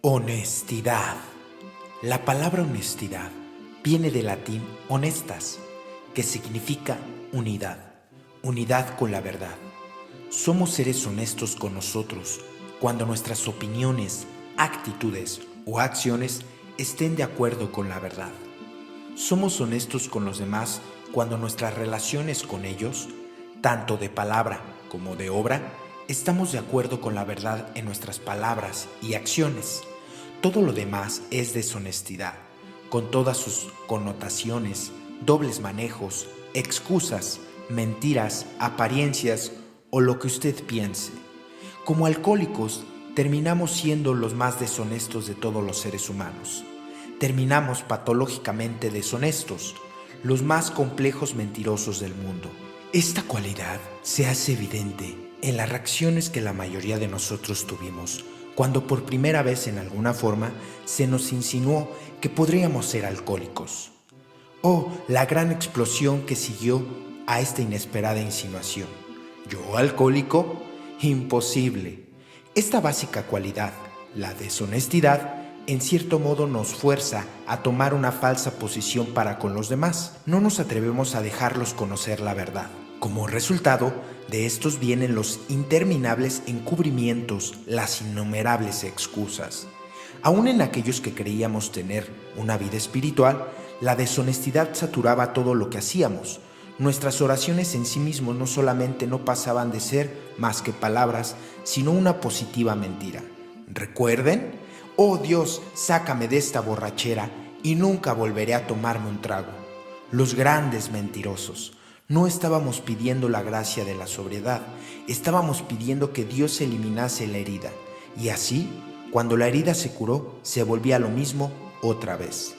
Honestidad. La palabra honestidad viene del latín honestas, que significa unidad, unidad con la verdad. Somos seres honestos con nosotros cuando nuestras opiniones, actitudes o acciones estén de acuerdo con la verdad. Somos honestos con los demás cuando nuestras relaciones con ellos, tanto de palabra como de obra, estamos de acuerdo con la verdad en nuestras palabras y acciones. Todo lo demás es deshonestidad, con todas sus connotaciones, dobles manejos, excusas, mentiras, apariencias o lo que usted piense. Como alcohólicos, terminamos siendo los más deshonestos de todos los seres humanos. Terminamos patológicamente deshonestos, los más complejos mentirosos del mundo. Esta cualidad se hace evidente en las reacciones que la mayoría de nosotros tuvimos cuando por primera vez en alguna forma se nos insinuó que podríamos ser alcohólicos. O la gran explosión que siguió a esta inesperada insinuación. ¿Yo alcohólico? Imposible. Esta básica cualidad, la deshonestidad, en cierto modo nos fuerza a tomar una falsa posición para con los demás. No nos atrevemos a dejarlos conocer la verdad. Como resultado de estos vienen los interminables encubrimientos, las innumerables excusas. Aún en aquellos que creíamos tener una vida espiritual, la deshonestidad saturaba todo lo que hacíamos. Nuestras oraciones en sí mismos no solamente no pasaban de ser más que palabras, sino una positiva mentira. ¿Recuerden? Oh Dios, sácame de esta borrachera y nunca volveré a tomarme un trago. Los grandes mentirosos. No estábamos pidiendo la gracia de la sobriedad, estábamos pidiendo que Dios eliminase la herida. Y así, cuando la herida se curó, se volvía lo mismo otra vez.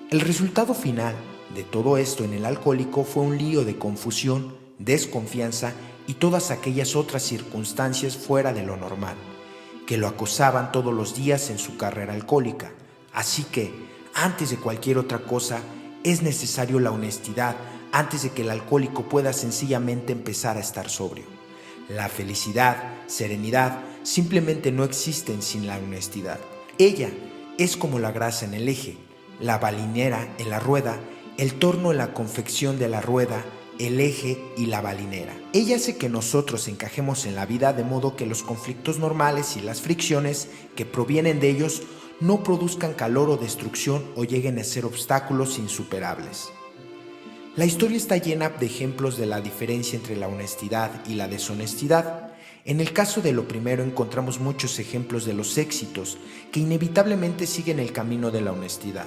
El resultado final de todo esto en el alcohólico fue un lío de confusión, desconfianza y todas aquellas otras circunstancias fuera de lo normal, que lo acosaban todos los días en su carrera alcohólica. Así que, antes de cualquier otra cosa, es necesario la honestidad antes de que el alcohólico pueda sencillamente empezar a estar sobrio. La felicidad, serenidad, simplemente no existen sin la honestidad. Ella es como la grasa en el eje, la balinera en la rueda, el torno en la confección de la rueda, el eje y la balinera. Ella hace que nosotros encajemos en la vida de modo que los conflictos normales y las fricciones que provienen de ellos no produzcan calor o destrucción o lleguen a ser obstáculos insuperables. La historia está llena de ejemplos de la diferencia entre la honestidad y la deshonestidad. En el caso de lo primero encontramos muchos ejemplos de los éxitos que inevitablemente siguen el camino de la honestidad.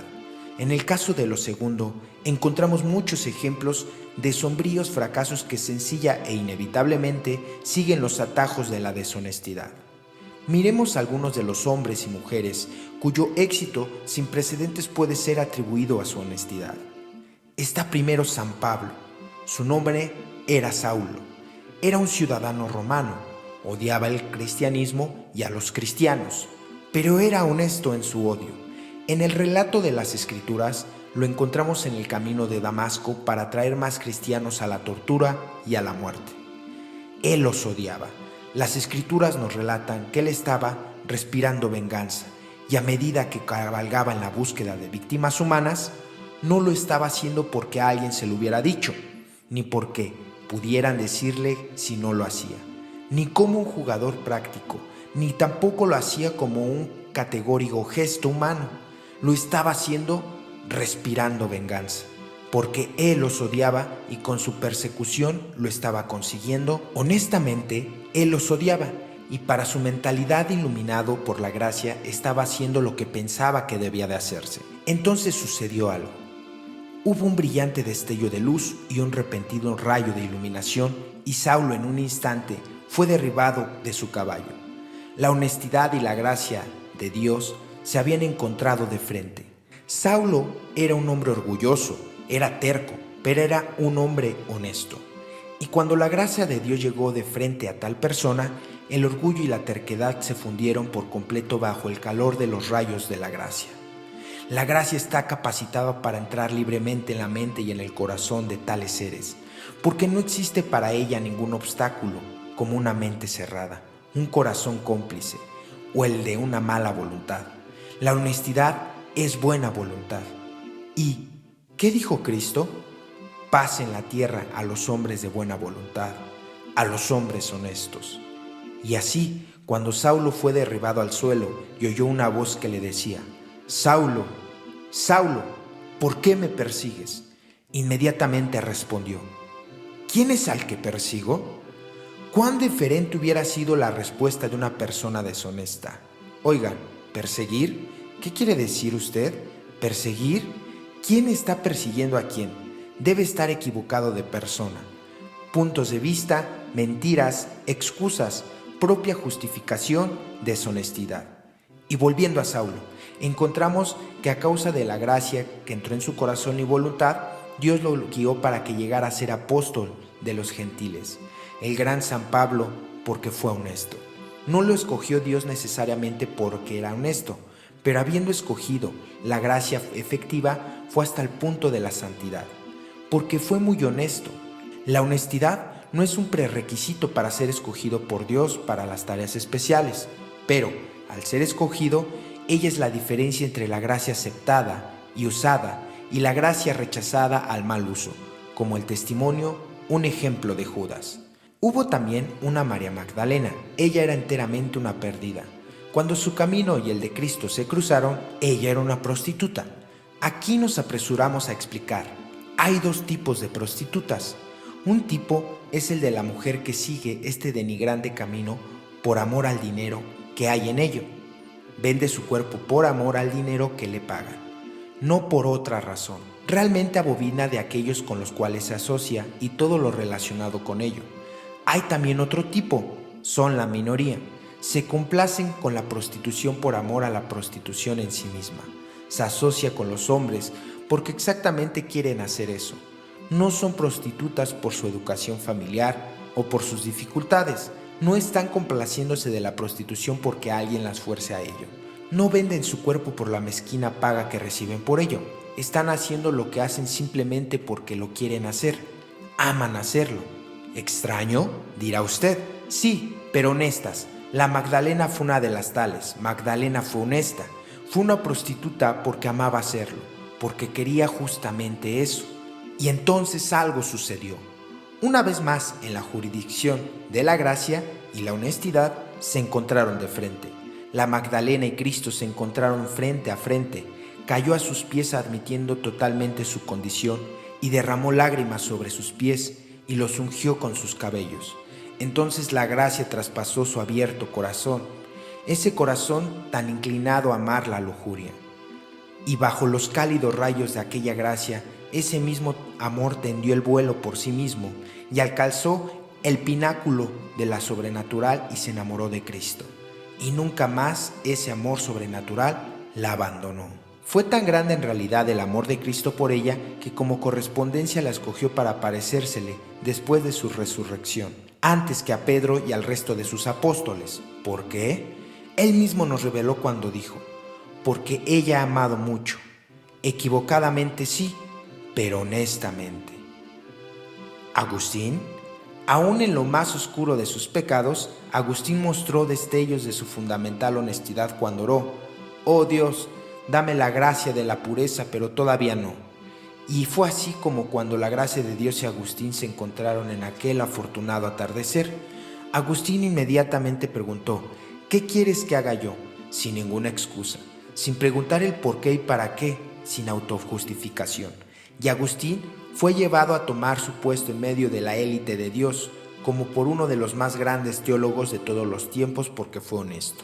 En el caso de lo segundo encontramos muchos ejemplos de sombríos fracasos que sencilla e inevitablemente siguen los atajos de la deshonestidad. Miremos algunos de los hombres y mujeres cuyo éxito sin precedentes puede ser atribuido a su honestidad. Está primero San Pablo. Su nombre era Saulo. Era un ciudadano romano. Odiaba el cristianismo y a los cristianos, pero era honesto en su odio. En el relato de las Escrituras lo encontramos en el camino de Damasco para traer más cristianos a la tortura y a la muerte. Él los odiaba. Las Escrituras nos relatan que él estaba respirando venganza y a medida que cabalgaba en la búsqueda de víctimas humanas, no lo estaba haciendo porque a alguien se lo hubiera dicho, ni porque pudieran decirle si no lo hacía, ni como un jugador práctico, ni tampoco lo hacía como un categórico gesto humano. Lo estaba haciendo respirando venganza, porque él los odiaba y con su persecución lo estaba consiguiendo. Honestamente, él los odiaba y para su mentalidad iluminado por la gracia estaba haciendo lo que pensaba que debía de hacerse. Entonces sucedió algo. Hubo un brillante destello de luz y un repentino rayo de iluminación y Saulo en un instante fue derribado de su caballo. La honestidad y la gracia de Dios se habían encontrado de frente. Saulo era un hombre orgulloso, era terco, pero era un hombre honesto. Y cuando la gracia de Dios llegó de frente a tal persona, el orgullo y la terquedad se fundieron por completo bajo el calor de los rayos de la gracia. La gracia está capacitada para entrar libremente en la mente y en el corazón de tales seres, porque no existe para ella ningún obstáculo como una mente cerrada, un corazón cómplice, o el de una mala voluntad. La honestidad es buena voluntad. ¿Y qué dijo Cristo? Paz en la tierra a los hombres de buena voluntad, a los hombres honestos. Y así, cuando Saulo fue derribado al suelo y oyó una voz que le decía: Saulo, Saulo, ¿por qué me persigues? Inmediatamente respondió: ¿quién es al que persigo? ¿Cuán diferente hubiera sido la respuesta de una persona deshonesta? Oigan, ¿perseguir? ¿Qué quiere decir usted? ¿Perseguir? ¿Quién está persiguiendo a quién? Debe estar equivocado de persona. Puntos de vista, mentiras, excusas, propia justificación, deshonestidad. Y volviendo a Saulo, encontramos que a causa de la gracia que entró en su corazón y voluntad, Dios lo guió para que llegara a ser apóstol de los gentiles. El gran San Pablo, porque fue honesto. No lo escogió Dios necesariamente porque era honesto, pero habiendo escogido la gracia efectiva, fue hasta el punto de la santidad, porque fue muy honesto. La honestidad no es un prerequisito para ser escogido por Dios para las tareas especiales, pero al ser escogido, ella es la diferencia entre la gracia aceptada y usada y la gracia rechazada al mal uso, como el testimonio, un ejemplo de Judas. Hubo también una María Magdalena. Ella era enteramente una perdida. Cuando su camino y el de Cristo se cruzaron, ella era una prostituta. Aquí nos apresuramos a explicar. Hay dos tipos de prostitutas. Un tipo es el de la mujer que sigue este denigrante camino por amor al dinero que hay en ello. Vende su cuerpo por amor al dinero que le pagan, no por otra razón. Realmente abobina de aquellos con los cuales se asocia y todo lo relacionado con ello. Hay también otro tipo, son la minoría. Se complacen con la prostitución por amor a la prostitución en sí misma. Se asocia con los hombres porque exactamente quieren hacer eso. No son prostitutas por su educación familiar o por sus dificultades. No están complaciéndose de la prostitución porque alguien las fuerce a ello. No venden su cuerpo por la mezquina paga que reciben por ello. Están haciendo lo que hacen simplemente porque lo quieren hacer. Aman hacerlo. ¿Extraño?, dirá usted. Sí, pero honestas. La Magdalena fue una de las tales. Magdalena fue honesta. Fue una prostituta porque amaba hacerlo, porque quería justamente eso. Y entonces algo sucedió. Una vez más, en la jurisdicción de la gracia y la honestidad se encontraron de frente. La Magdalena y Cristo se encontraron frente a frente. Cayó a sus pies admitiendo totalmente su condición y derramó lágrimas sobre sus pies y los ungió con sus cabellos. Entonces la gracia traspasó su abierto corazón, ese corazón tan inclinado a amar la lujuria. Y bajo los cálidos rayos de aquella gracia, ese mismo amor tendió el vuelo por sí mismo y alcanzó el pináculo de la sobrenatural y se enamoró de Cristo. Y nunca más ese amor sobrenatural la abandonó. Fue tan grande en realidad el amor de Cristo por ella que como correspondencia la escogió para parecérsele después de su resurrección, antes que a Pedro y al resto de sus apóstoles. ¿Por qué? Él mismo nos reveló cuando dijo: porque ella ha amado mucho, equivocadamente sí, pero honestamente. Agustín, aún en lo más oscuro de sus pecados, Agustín mostró destellos de su fundamental honestidad cuando oró: oh Dios, dame la gracia de la pureza, pero todavía no. Y fue así como cuando la gracia de Dios y Agustín se encontraron en aquel afortunado atardecer. Agustín inmediatamente preguntó: ¿qué quieres que haga yo? Sin ninguna excusa, sin preguntar el por qué y para qué, sin autojustificación. Y Agustín fue llevado a tomar su puesto en medio de la élite de Dios, como por uno de los más grandes teólogos de todos los tiempos, porque fue honesto.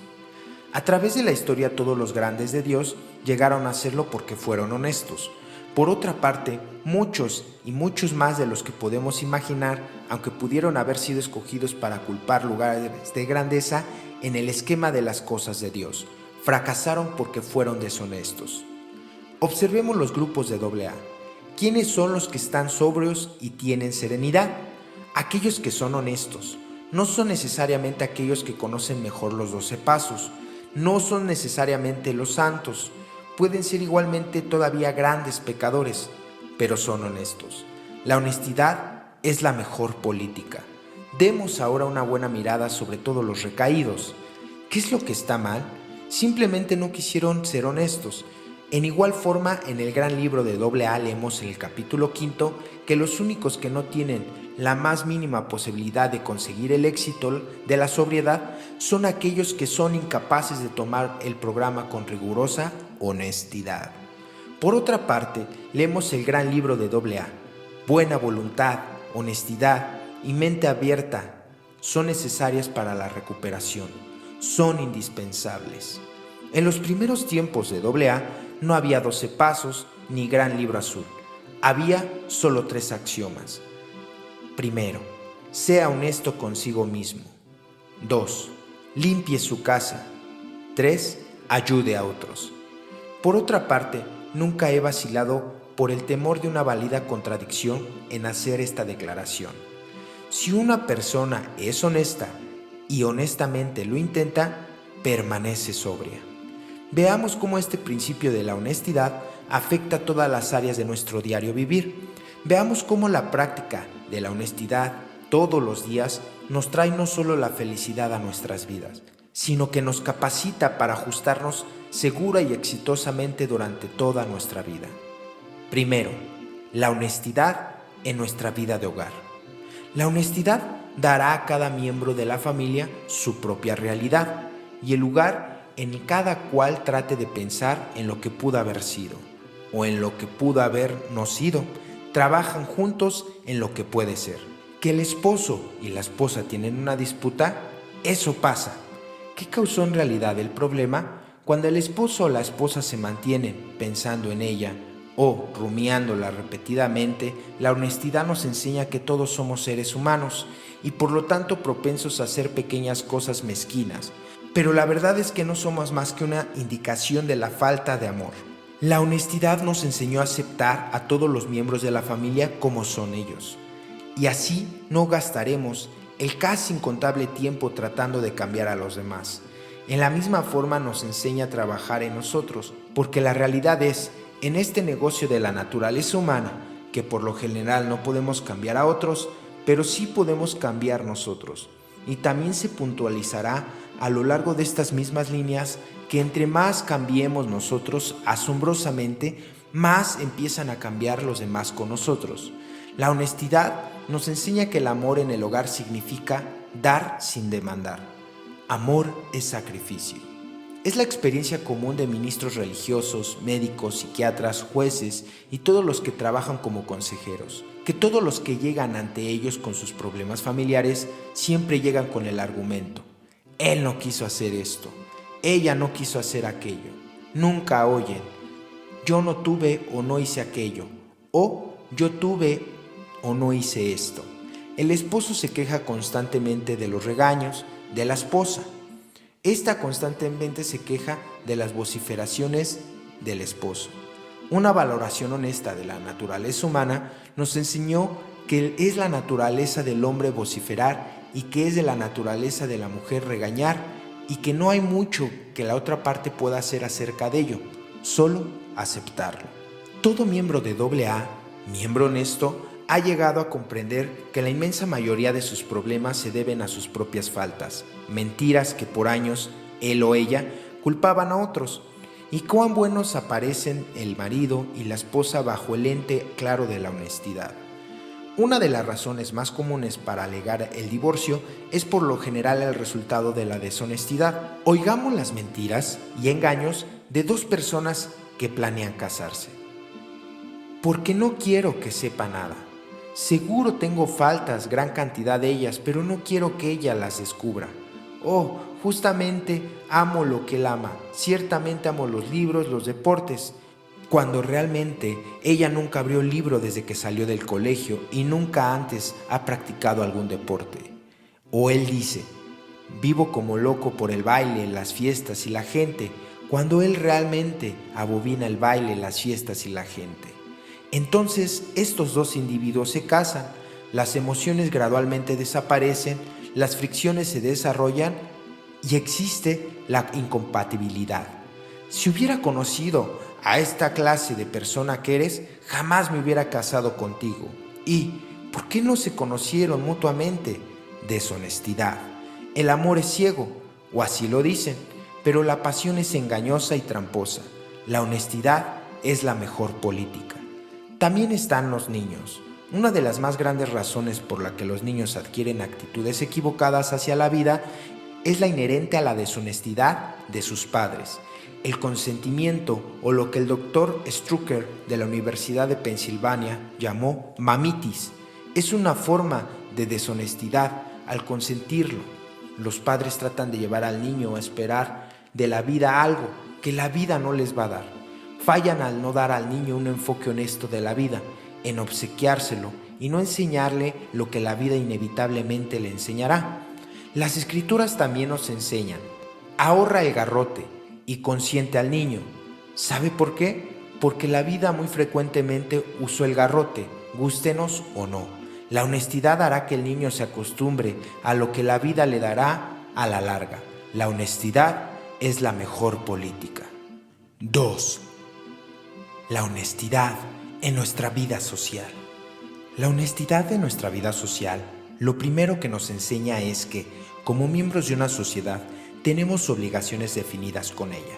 A través de la historia, todos los grandes de Dios llegaron a serlo porque fueron honestos. Por otra parte, muchos y muchos más de los que podemos imaginar, aunque pudieron haber sido escogidos para ocupar lugares de grandeza en el esquema de las cosas de Dios, fracasaron porque fueron deshonestos. Observemos los grupos de AA. ¿Quiénes son los que están sobrios y tienen serenidad? Aquellos que son honestos. No son necesariamente aquellos que conocen mejor los 12 pasos. No son necesariamente los santos. Pueden ser igualmente todavía grandes pecadores, pero son honestos. La honestidad es la mejor política. Demos ahora una buena mirada sobre todos los recaídos. ¿Qué es lo que está mal? Simplemente no quisieron ser honestos. En igual forma, en el gran libro de AA leemos en el capítulo 5 que los únicos que no tienen la más mínima posibilidad de conseguir el éxito de la sobriedad son aquellos que son incapaces de tomar el programa con rigurosa honestidad. Por otra parte, leemos el gran libro de AA. Buena voluntad, honestidad y mente abierta son necesarias para la recuperación, son indispensables. En los primeros tiempos de AA no había 12 pasos ni gran libro azul. Había solo 3 axiomas. Primero, sea honesto consigo mismo. 2, limpie su casa. 3, ayude a otros. Por otra parte, nunca he vacilado por el temor de una válida contradicción en hacer esta declaración. Si una persona es honesta y honestamente lo intenta, permanece sobria. Veamos cómo este principio de la honestidad afecta todas las áreas de nuestro diario vivir. Veamos cómo la práctica de la honestidad todos los días nos trae no solo la felicidad a nuestras vidas, sino que nos capacita para ajustarnos segura y exitosamente durante toda nuestra vida. Primero, la honestidad en nuestra vida de hogar. La honestidad dará a cada miembro de la familia su propia realidad y el lugar en cada cual trate de pensar en lo que pudo haber sido o en lo que pudo haber no sido. Trabajan juntos en lo que puede ser. Que el esposo y la esposa tienen una disputa, eso pasa. ¿Qué causó en realidad el problema? Cuando el esposo o la esposa se mantienen pensando en ella o rumiándola repetidamente, la honestidad nos enseña que todos somos seres humanos y por lo tanto propensos a hacer pequeñas cosas mezquinas. Pero la verdad es que no somos más que una indicación de la falta de amor. La honestidad nos enseñó a aceptar a todos los miembros de la familia como son ellos. Y así no gastaremos el casi incontable tiempo tratando de cambiar a los demás. En la misma forma nos enseña a trabajar en nosotros, porque la realidad es, en este negocio de la naturaleza humana, que por lo general no podemos cambiar a otros, pero sí podemos cambiar nosotros. Y también se puntualizará a lo largo de estas mismas líneas que entre más cambiemos nosotros asombrosamente, más empiezan a cambiar los demás con nosotros. La honestidad nos enseña que el amor en el hogar significa dar sin demandar. Amor es sacrificio. Es la experiencia común de ministros religiosos, médicos, psiquiatras, jueces y todos los que trabajan como consejeros, que todos los que llegan ante ellos con sus problemas familiares siempre llegan con el argumento: él no quiso hacer esto, ella no quiso hacer aquello. Nunca oyen: yo no tuve o no hice aquello, o yo tuve o no hice esto. El esposo se queja constantemente de los regaños de la esposa. Esta constantemente se queja de las vociferaciones del esposo. Una valoración honesta de la naturaleza humana nos enseñó que es la naturaleza del hombre vociferar y que es de la naturaleza de la mujer regañar y que no hay mucho que la otra parte pueda hacer acerca de ello, solo aceptarlo. Todo miembro de AA, miembro honesto, ha llegado a comprender que la inmensa mayoría de sus problemas se deben a sus propias faltas, mentiras que por años él o ella culpaban a otros, y cuán buenos aparecen el marido y la esposa bajo el lente claro de la honestidad. Una de las razones más comunes para alegar el divorcio es por lo general el resultado de la deshonestidad. Oigamos las mentiras y engaños de dos personas que planean casarse. Porque no quiero que sepa nada. Seguro tengo faltas, gran cantidad de ellas, pero no quiero que ella las descubra. Oh, justamente amo lo que él ama. Ciertamente amo los libros, los deportes. Cuando realmente ella nunca abrió el libro desde que salió del colegio y nunca antes ha practicado algún deporte. O él dice: vivo como loco por el baile, las fiestas y la gente, cuando él realmente abobina el baile, las fiestas y la gente. Entonces estos dos individuos se casan, las emociones gradualmente desaparecen, las fricciones se desarrollan y existe la incompatibilidad. Si hubiera conocido a esta clase de persona que eres, jamás me hubiera casado contigo. ¿Y por qué no se conocieron mutuamente? Deshonestidad. El amor es ciego. o así lo dicen, pero la pasión es engañosa y tramposa. La honestidad es la mejor política. También están los niños. Una de las más grandes razones por la que los niños adquieren actitudes equivocadas hacia la vida es la inherente a la deshonestidad de sus padres. El consentimiento, o lo que el doctor Strucker de la Universidad de Pensilvania llamó mamitis, es una forma de deshonestidad al consentirlo. Los padres tratan de llevar al niño a esperar de la vida algo que la vida no les va a dar. Fallan al no dar al niño un enfoque honesto de la vida, en obsequiárselo y no enseñarle lo que la vida inevitablemente le enseñará. Las escrituras también nos enseñan: ahorra el garrote y consiente al niño. ¿Sabe por qué? Porque la vida muy frecuentemente usó el garrote, gústenos o no. La honestidad hará que el niño se acostumbre a lo que la vida le dará a la larga. La honestidad es la mejor política. 2. La honestidad en nuestra vida social. La honestidad en nuestra vida social, lo primero que nos enseña es que, como miembros de una sociedad, tenemos obligaciones definidas con ella.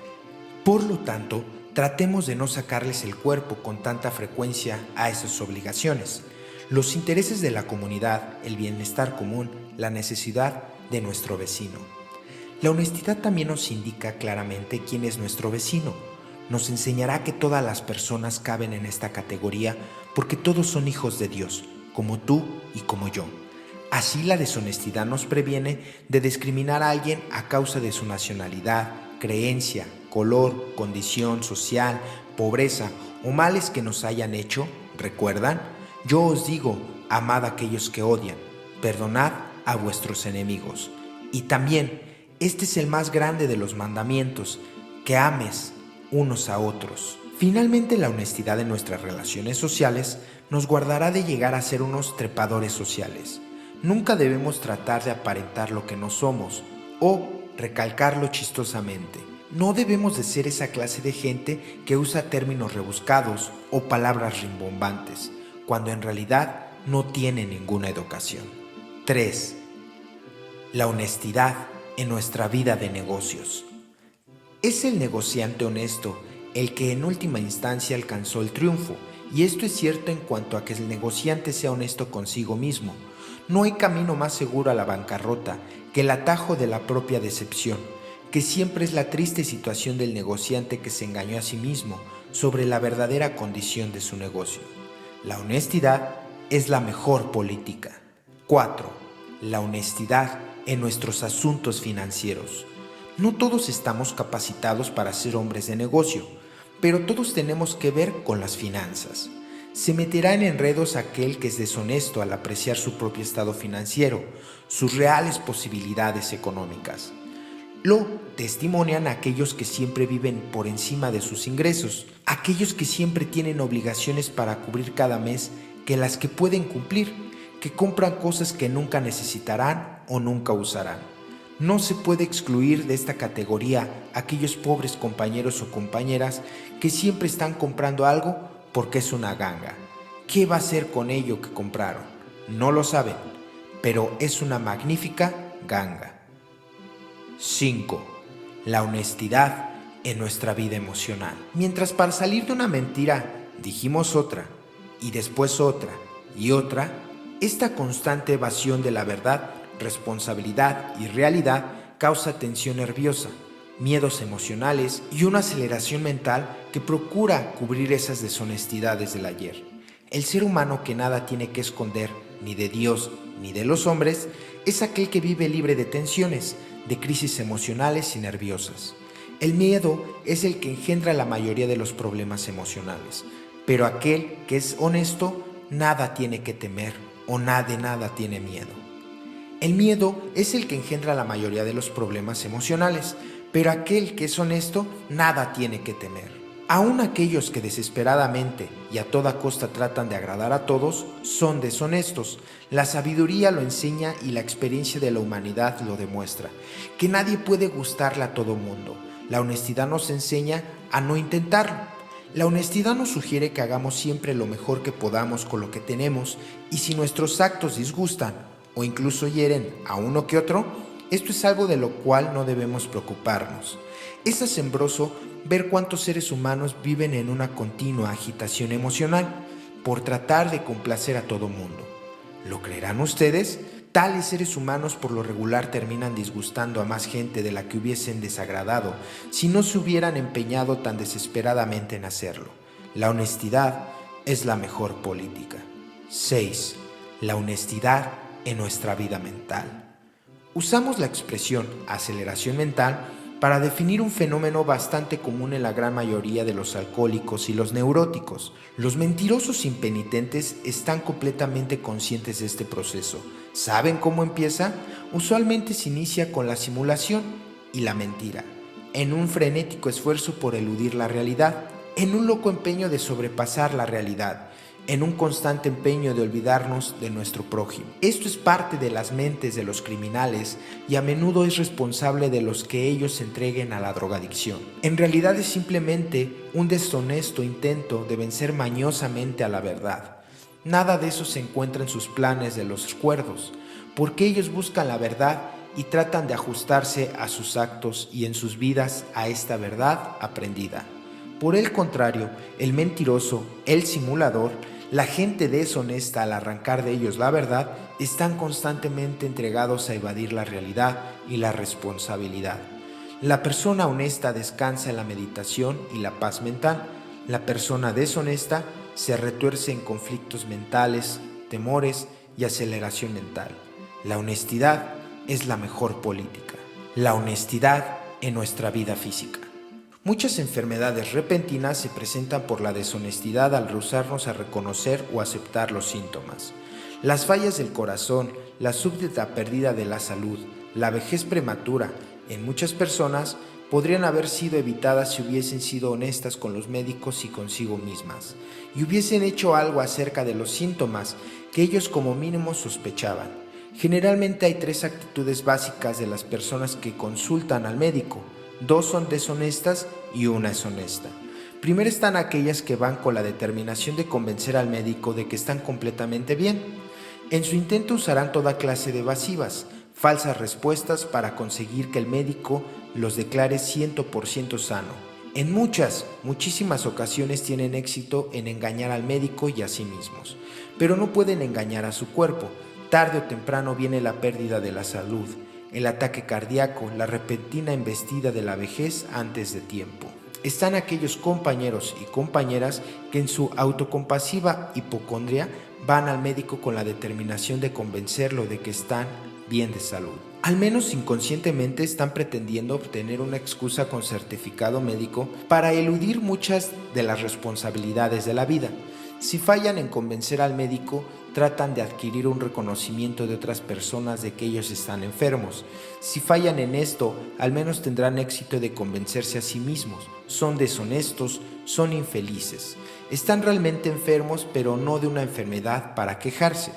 Por lo tanto, tratemos de no sacarles el cuerpo con tanta frecuencia a esas obligaciones. Los intereses de la comunidad, el bienestar común, la necesidad de nuestro vecino. La honestidad también nos indica claramente quién es nuestro vecino. Nos enseñará que todas las personas caben en esta categoría porque todos son hijos de Dios, como tú y como yo. Así, la deshonestidad nos previene de discriminar a alguien a causa de su nacionalidad, creencia, color, condición social, pobreza o males que nos hayan hecho. ¿Recuerdan? Yo os digo, amad a aquellos que odian, perdonad a vuestros enemigos. Y también, este es el más grande de los mandamientos, que ames unos a otros. Finalmente, la honestidad en nuestras relaciones sociales nos guardará de llegar a ser unos trepadores sociales. Nunca debemos tratar de aparentar lo que no somos o recalcarlo chistosamente. No debemos de ser esa clase de gente que usa términos rebuscados o palabras rimbombantes, cuando en realidad no tiene ninguna educación. 3. La honestidad en nuestra vida de negocios. Es el negociante honesto el que en última instancia alcanzó el triunfo, y esto es cierto en cuanto a que el negociante sea honesto consigo mismo. No hay camino más seguro a la bancarrota que el atajo de la propia decepción, que siempre es la triste situación del negociante que se engañó a sí mismo sobre la verdadera condición de su negocio. La honestidad es la mejor política. 4. La honestidad en nuestros asuntos financieros. No todos estamos capacitados para ser hombres de negocio, pero todos tenemos que ver con las finanzas. Se meterá en enredos aquel que es deshonesto al apreciar su propio estado financiero, sus reales posibilidades económicas. Lo testimonian aquellos que siempre viven por encima de sus ingresos, aquellos que siempre tienen obligaciones para cubrir cada mes que las que pueden cumplir, que compran cosas que nunca necesitarán o nunca usarán. No se puede excluir de esta categoría aquellos pobres compañeros o compañeras que siempre están comprando algo porque es una ganga. ¿Qué va a hacer con ello que compraron? No lo saben, pero es una magnífica ganga. 5. La honestidad en nuestra vida emocional. Mientras para salir de una mentira dijimos otra, y después otra, y otra, esta constante evasión de la verdad, responsabilidad y realidad causa tensión nerviosa, miedos emocionales y una aceleración mental que procura cubrir esas deshonestidades del ayer. El ser humano que nada tiene que esconder, ni de Dios ni de los hombres, es aquel que vive libre de tensiones, de crisis emocionales y nerviosas. El miedo es el que engendra la mayoría de los problemas emocionales, pero aquel que es honesto nada tiene que temer o de nada tiene miedo. El miedo es el que engendra la mayoría de los problemas emocionales, pero aquel que es honesto nada tiene que temer. Aún aquellos que desesperadamente y a toda costa tratan de agradar a todos son deshonestos. La sabiduría lo enseña y la experiencia de la humanidad lo demuestra, que nadie puede gustarle a todo mundo. La honestidad nos enseña a no intentarlo. La honestidad nos sugiere que hagamos siempre lo mejor que podamos con lo que tenemos, y si nuestros actos disgustan o incluso hieren a uno que otro, Esto es algo de lo cual no debemos preocuparnos. Es asombroso ver cuántos seres humanos viven en una continua agitación emocional por tratar de complacer a todo mundo. ¿Lo creerán ustedes? Tales seres humanos por lo regular terminan disgustando a más gente de la que hubiesen desagradado si no se hubieran empeñado tan desesperadamente en hacerlo. La honestidad es la mejor política. 6. La honestidad en nuestra vida mental. Usamos la expresión aceleración mental para definir un fenómeno bastante común en la gran mayoría de los alcohólicos y los neuróticos. Los mentirosos impenitentes están completamente conscientes de este proceso. ¿Saben cómo empieza? Usualmente se inicia con la simulación y la mentira, en un frenético esfuerzo por eludir la realidad, en un loco empeño de sobrepasar la realidad, en un constante empeño de olvidarnos de nuestro prójimo. Esto es parte de las mentes de los criminales y a menudo es responsable de los que ellos se entreguen a la drogadicción. En realidad es simplemente un deshonesto intento de vencer mañosamente a la verdad. Nada de eso se encuentra en sus planes de los cuerdos, porque ellos buscan la verdad y tratan de ajustarse a sus actos y en sus vidas a esta verdad aprendida. Por el contrario, el mentiroso, el simulador, la gente deshonesta al arrancar de ellos la verdad, están constantemente entregados a evadir la realidad y la responsabilidad. La persona honesta descansa en la meditación y la paz mental. La persona deshonesta se retuerce en conflictos mentales, temores y aceleración mental. La honestidad es la mejor política. La honestidad en nuestra vida física. Muchas enfermedades repentinas se presentan por la deshonestidad al rehusarnos a reconocer o aceptar los síntomas. Las fallas del corazón, la súbita pérdida de la salud, la vejez prematura, en muchas personas podrían haber sido evitadas si hubiesen sido honestas con los médicos y consigo mismas, y hubiesen hecho algo acerca de los síntomas que ellos como mínimo sospechaban. Generalmente hay 3 actitudes básicas de las personas que consultan al médico. 2 son deshonestas y 1 es honesta. Primero están aquellas que van con la determinación de convencer al médico de que están completamente bien. En su intento usarán toda clase de evasivas, falsas respuestas para conseguir que el médico los declare 100% sano. En muchísimas ocasiones tienen éxito en engañar al médico y a sí mismos, pero no pueden engañar a su cuerpo. Tarde o temprano viene la pérdida de la salud, el ataque cardíaco, la repentina embestida de la vejez antes de tiempo. Están aquellos compañeros y compañeras que en su autocompasiva hipocondria van al médico con la determinación de convencerlo de que están bien de salud. Al menos inconscientemente están pretendiendo obtener una excusa con certificado médico para eludir muchas de las responsabilidades de la vida. Si fallan en convencer al médico, tratan de adquirir un reconocimiento de otras personas de que ellos están enfermos. Si fallan en esto, al menos tendrán éxito de convencerse a sí mismos. Son deshonestos, son infelices. Están realmente enfermos, pero no de una enfermedad para quejarse.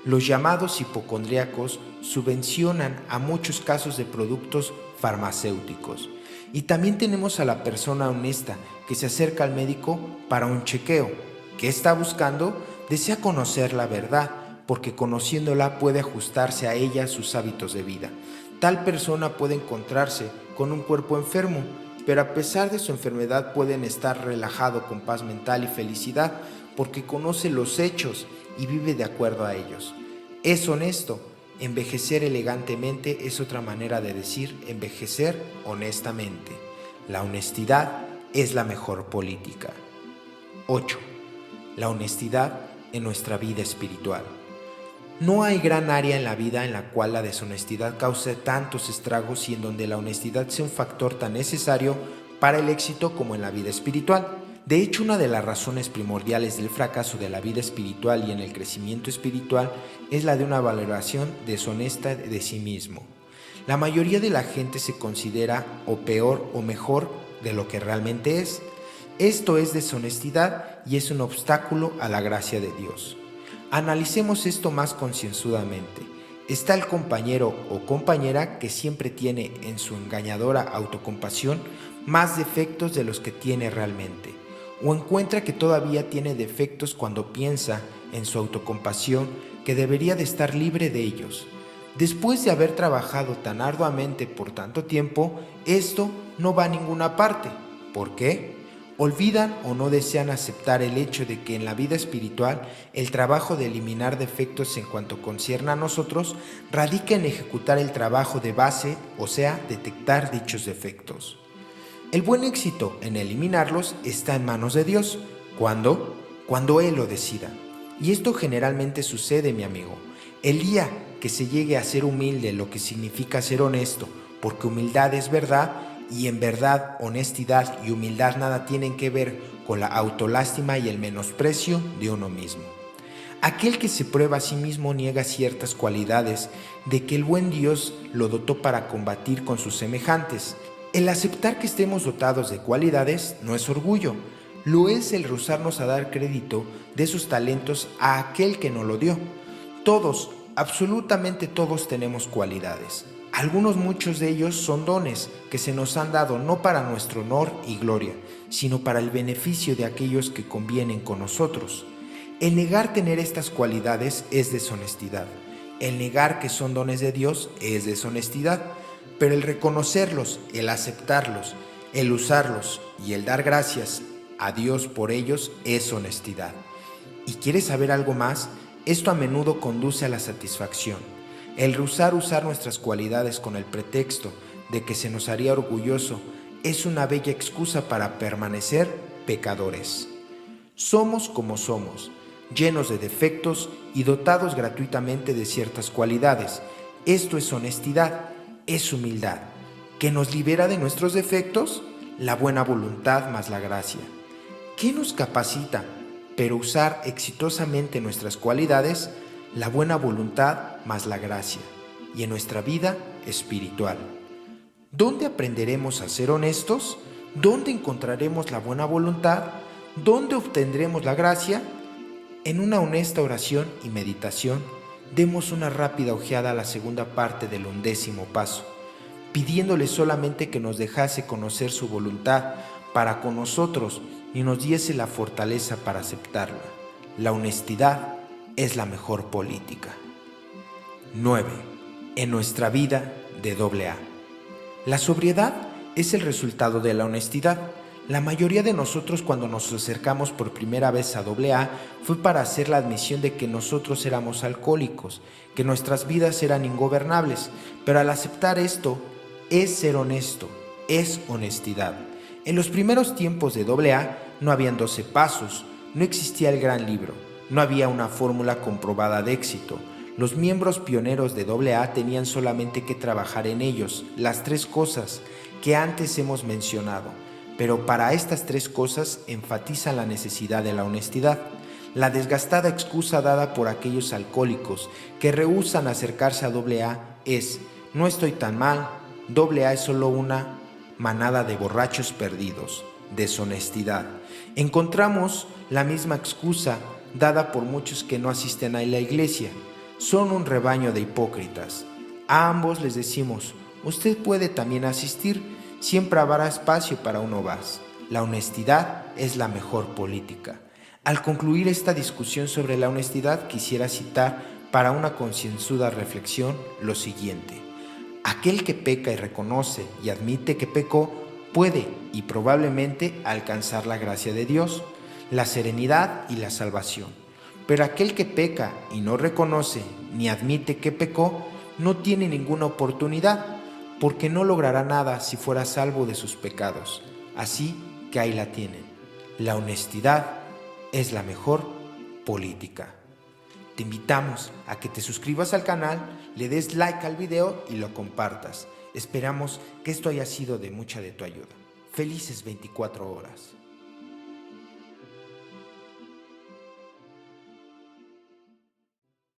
Los llamados hipocondríacos subvencionan a muchos casos de productos farmacéuticos. Y también tenemos a la persona honesta que se acerca al médico para un chequeo. ¿Qué está buscando? Desea conocer la verdad, porque conociéndola puede ajustarse a ella sus hábitos de vida. Tal persona puede encontrarse con un cuerpo enfermo, pero a pesar de su enfermedad pueden estar relajado con paz mental y felicidad, porque conoce los hechos y vive de acuerdo a ellos. Es honesto. Envejecer elegantemente es otra manera de decir envejecer honestamente. La honestidad es la mejor política. 8. La honestidad en nuestra vida espiritual. No hay gran área en la vida en la cual la deshonestidad cause tantos estragos y en donde la honestidad sea un factor tan necesario para el éxito como en la vida espiritual. De hecho, una de las razones primordiales del fracaso de la vida espiritual y en el crecimiento espiritual es la de una valoración deshonesta de sí mismo. La mayoría de la gente se considera o peor o mejor de lo que realmente es. Esto es deshonestidad y es un obstáculo a la gracia de Dios. Analicemos esto más concienzudamente. Está el compañero o compañera que siempre tiene en su engañadora autocompasión más defectos de los que tiene realmente, o encuentra que todavía tiene defectos cuando piensa en su autocompasión que debería de estar libre de ellos. Después de haber trabajado tan arduamente por tanto tiempo, esto no va a ninguna parte. ¿Por qué? Olvidan o no desean aceptar el hecho de que en la vida espiritual el trabajo de eliminar defectos en cuanto concierne a nosotros radica en ejecutar el trabajo de base, o sea, detectar dichos defectos. El buen éxito en eliminarlos está en manos de Dios. ¿Cuándo? Cuando Él lo decida. Y esto generalmente sucede, mi amigo. El día que se llegue a ser humilde, lo que significa ser honesto, porque humildad es verdad, y en verdad, honestidad y humildad nada tienen que ver con la autolástima y el menosprecio de uno mismo. Aquel que se prueba a sí mismo niega ciertas cualidades de que el buen Dios lo dotó para combatir con sus semejantes. El aceptar que estemos dotados de cualidades no es orgullo, lo es el rehusarnos a dar crédito de sus talentos a aquel que nos lo dio. Todos, absolutamente todos tenemos cualidades. Muchos de ellos son dones que se nos han dado no para nuestro honor y gloria, sino para el beneficio de aquellos que convienen con nosotros. El negar tener estas cualidades es deshonestidad. El negar que son dones de Dios es deshonestidad. Pero el reconocerlos, el aceptarlos, el usarlos y el dar gracias a Dios por ellos es honestidad. ¿Y quieres saber algo más? Esto a menudo conduce a la satisfacción. El rehusar usar nuestras cualidades con el pretexto de que se nos haría orgulloso es una bella excusa para permanecer pecadores. Somos como somos, llenos de defectos y dotados gratuitamente de ciertas cualidades. Esto es honestidad. Es humildad. ¿Qué nos libera de nuestros defectos? La buena voluntad más la gracia. ¿Qué nos capacita? Pero usar exitosamente nuestras cualidades, la buena voluntad más la gracia. Y en nuestra vida espiritual. ¿Dónde aprenderemos a ser honestos? ¿Dónde encontraremos la buena voluntad? ¿Dónde obtendremos la gracia? En una honesta oración y meditación, demos una rápida ojeada a la segunda parte del 11º paso, pidiéndole solamente que nos dejase conocer su voluntad para con nosotros y nos diese la fortaleza para aceptarla. La honestidad es la mejor política. 9. En nuestra vida de AA. La sobriedad es el resultado de la honestidad. La mayoría de nosotros cuando nos acercamos por primera vez a AA fue para hacer la admisión de que nosotros éramos alcohólicos, que nuestras vidas eran ingobernables, pero al aceptar esto es ser honesto, es honestidad. En los primeros tiempos de AA no habían 12 pasos, no existía el gran libro, no había una fórmula comprobada de éxito. Los miembros pioneros de AA tenían solamente que trabajar en ellos, las 3 cosas que antes hemos mencionado. Pero para estas 3 cosas enfatizan la necesidad de la honestidad. La desgastada excusa dada por aquellos alcohólicos que rehúsan acercarse a AA es: no estoy tan mal, AA es solo una manada de borrachos perdidos. Deshonestidad. Encontramos la misma excusa dada por muchos que no asisten a la iglesia. Son un rebaño de hipócritas. A ambos les decimos: usted puede también asistir. Siempre habrá espacio para uno más. La honestidad es la mejor política. Al concluir esta discusión sobre la honestidad, quisiera citar para una concienzuda reflexión lo siguiente: aquel que peca y reconoce y admite que pecó puede y probablemente alcanzar la gracia de Dios, la serenidad y la salvación. Pero aquel que peca y no reconoce ni admite que pecó no tiene ninguna oportunidad, porque no logrará nada si fuera salvo de sus pecados. Así que ahí la tienen. La honestidad es la mejor política. Te invitamos a que te suscribas al canal, le des like al video y lo compartas. Esperamos que esto haya sido de mucha de tu ayuda. Felices 24 horas.